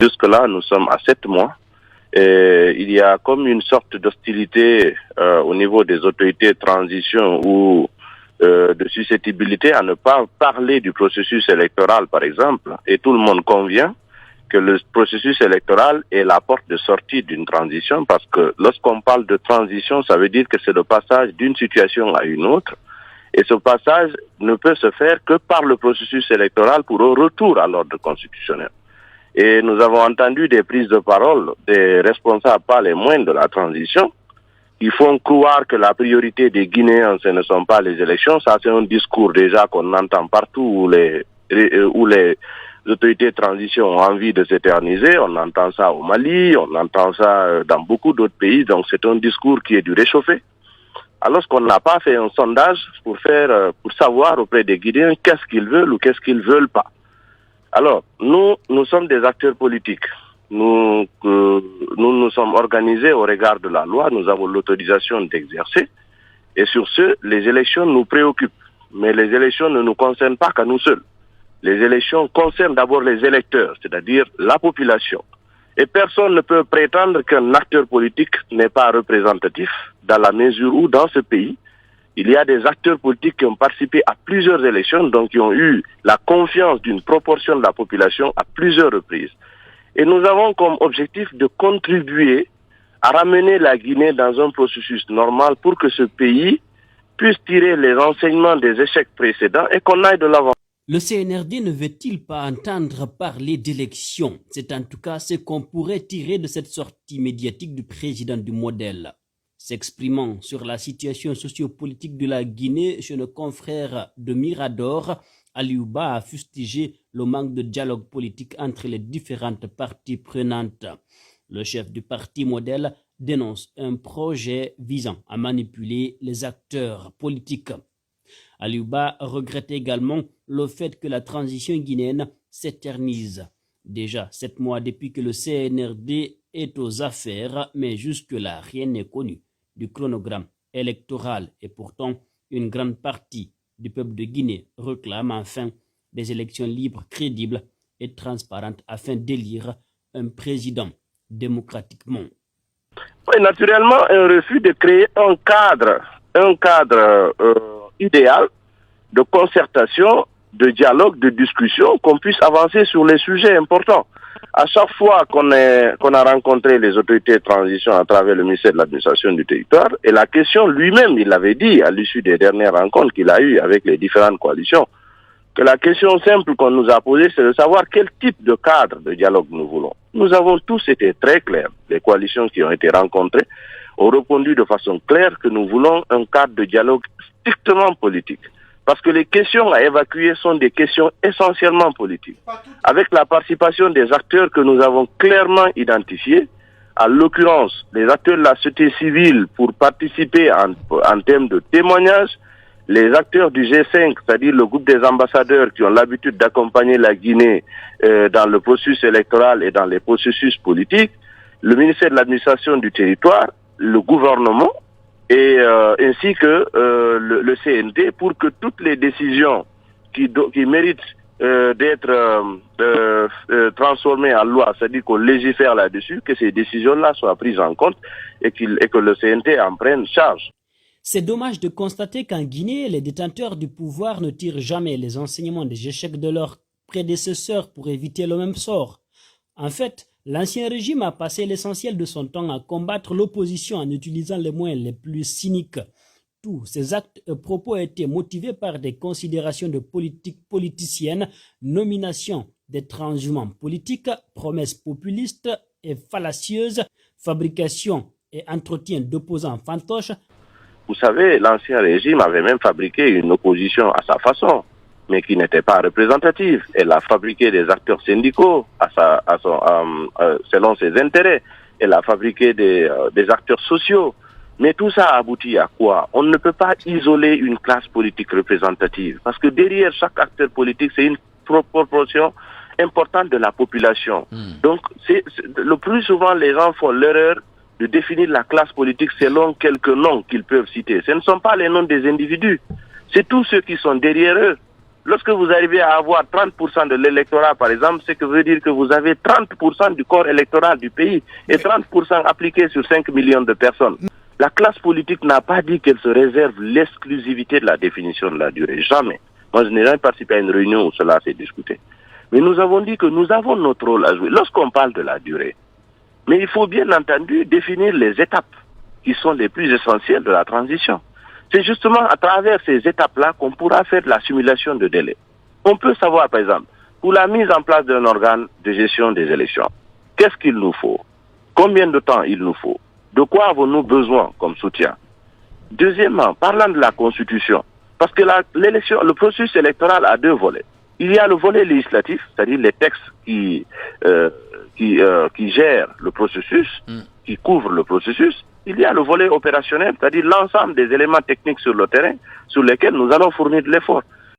Jusque-là, nous sommes à 7 mois. Et il y a comme une sorte d'hostilité au niveau des autorités de transition ou de susceptibilité à ne pas parler du processus électoral, par exemple. Et tout le monde convient que le processus électoral est la porte de sortie d'une transition, parce que lorsqu'on parle de transition, ça veut dire que c'est le passage d'une situation à une autre. Et ce passage ne peut se faire que par le processus électoral pour un retour à l'ordre constitutionnel. Et nous avons entendu des prises de parole des responsables, pas les moindres de la transition, qui font croire que la priorité des Guinéens, ce ne sont pas les élections. Ça, c'est un discours déjà qu'on entend partout où les autorités de transition ont envie de s'éterniser. On entend ça au Mali, on entend ça dans beaucoup d'autres pays. Donc c'est un discours qui est du réchauffé. Alors qu'on n'a pas fait un sondage pour savoir auprès des Guinéens qu'est-ce qu'ils veulent ou qu'est-ce qu'ils veulent pas. Alors, nous sommes des acteurs politiques. Nous sommes organisés au regard de la loi. Nous avons l'autorisation d'exercer. Et sur ce, les élections nous préoccupent. Mais les élections ne nous concernent pas qu'à nous seuls. Les élections concernent d'abord les électeurs, c'est-à-dire la population. Et personne ne peut prétendre qu'un acteur politique n'est pas représentatif, dans la mesure où, dans ce pays, il y a des acteurs politiques qui ont participé à plusieurs élections, donc qui ont eu la confiance d'une proportion de la population à plusieurs reprises. Et nous avons comme objectif de contribuer à ramener la Guinée dans un processus normal pour que ce pays puisse tirer les enseignements des échecs précédents et qu'on aille de l'avant. Le CNRD ne veut-il pas entendre parler d'élections? C'est en tout cas ce qu'on pourrait tirer de cette sortie médiatique du président du modèle. S'exprimant sur la situation sociopolitique de la Guinée chez nos confrères de Mirador, Aliou Ba a fustigé le manque de dialogue politique entre les différentes parties prenantes. Le chef du parti modèle dénonce un projet visant à manipuler les acteurs politiques. Aliou Ba regrette également le fait que la transition guinéenne s'éternise. Déjà 7 mois depuis que le CNRD est aux affaires, mais jusque-là, rien n'est connu du chronogramme électoral. Et pourtant, une grande partie du peuple de Guinée réclame enfin des élections libres, crédibles et transparentes afin d'élire un président démocratiquement. Oui, naturellement, un refus de créer un cadre idéal de concertation, de dialogue, de discussion, qu'on puisse avancer sur les sujets importants. À chaque fois qu'on a rencontré les autorités de transition à travers le ministère de l'administration du territoire, et la question lui-même, il l'avait dit à l'issue des dernières rencontres qu'il a eues avec les différentes coalitions, que la question simple qu'on nous a posée, c'est de savoir quel type de cadre de dialogue nous voulons. Nous avons tous été très clairs. Les coalitions qui ont été rencontrées ont répondu de façon claire que nous voulons un cadre de dialogue strictement politique. Parce que les questions à évacuer sont des questions essentiellement politiques. Avec la participation des acteurs que nous avons clairement identifiés, à l'occurrence les acteurs de la société civile pour participer en termes de témoignages, les acteurs du G5, c'est-à-dire le groupe des ambassadeurs qui ont l'habitude d'accompagner la Guinée dans le processus électoral et dans les processus politiques, le ministère de l'administration du territoire, le gouvernement, et ainsi que le CNT, pour que toutes les décisions qui méritent d'être transformées en loi, c'est-à-dire qu'on légifère là-dessus, que ces décisions-là soient prises en compte et que le CNT en prenne charge. C'est dommage de constater qu'en Guinée, les détenteurs du pouvoir ne tirent jamais les enseignements des échecs de leurs prédécesseurs pour éviter le même sort. En fait, l'ancien régime a passé l'essentiel de son temps à combattre l'opposition en utilisant les moyens les plus cyniques. Tous ces actes et propos étaient motivés par des considérations de politique politicienne, nomination des transhumants politiques, promesses populistes et fallacieuses, fabrication et entretien d'opposants fantoches. Vous savez, l'ancien régime avait même fabriqué une opposition à sa façon, mais qui n'était pas représentative. Elle a fabriqué des acteurs syndicaux selon ses intérêts. Elle a fabriqué des acteurs sociaux. Mais tout ça a abouti à quoi? On ne peut pas isoler une classe politique représentative, parce que derrière chaque acteur politique, c'est une proportion importante de la population. Donc, le plus souvent, les gens font l'erreur de définir la classe politique selon quelques noms qu'ils peuvent citer. Ce ne sont pas les noms des individus, c'est tous ceux qui sont derrière eux. Lorsque vous arrivez à avoir 30% de l'électorat, par exemple, c'est que veut dire que vous avez 30% du corps électoral du pays et 30% appliqué sur 5 millions de personnes. La classe politique n'a pas dit qu'elle se réserve l'exclusivité de la définition de la durée. Jamais. Moi, je n'ai jamais participé à une réunion où cela s'est discuté. Mais nous avons dit que nous avons notre rôle à jouer lorsqu'on parle de la durée. Mais il faut bien entendu définir les étapes qui sont les plus essentielles de la transition. C'est justement à travers ces étapes-là qu'on pourra faire de la simulation de délai. On peut savoir, par exemple, pour la mise en place d'un organe de gestion des élections, qu'est-ce qu'il nous faut? Combien de temps il nous faut? De quoi avons-nous besoin comme soutien? Deuxièmement, parlant de la Constitution, parce que l'élection, le processus électoral a deux volets. Il y a le volet législatif, c'est-à-dire les textes qui gèrent le processus, qui couvrent le processus. Il y a le volet opérationnel, c'est-à-dire l'ensemble des éléments techniques sur le terrain sur lesquels nous allons fournir de l'effort.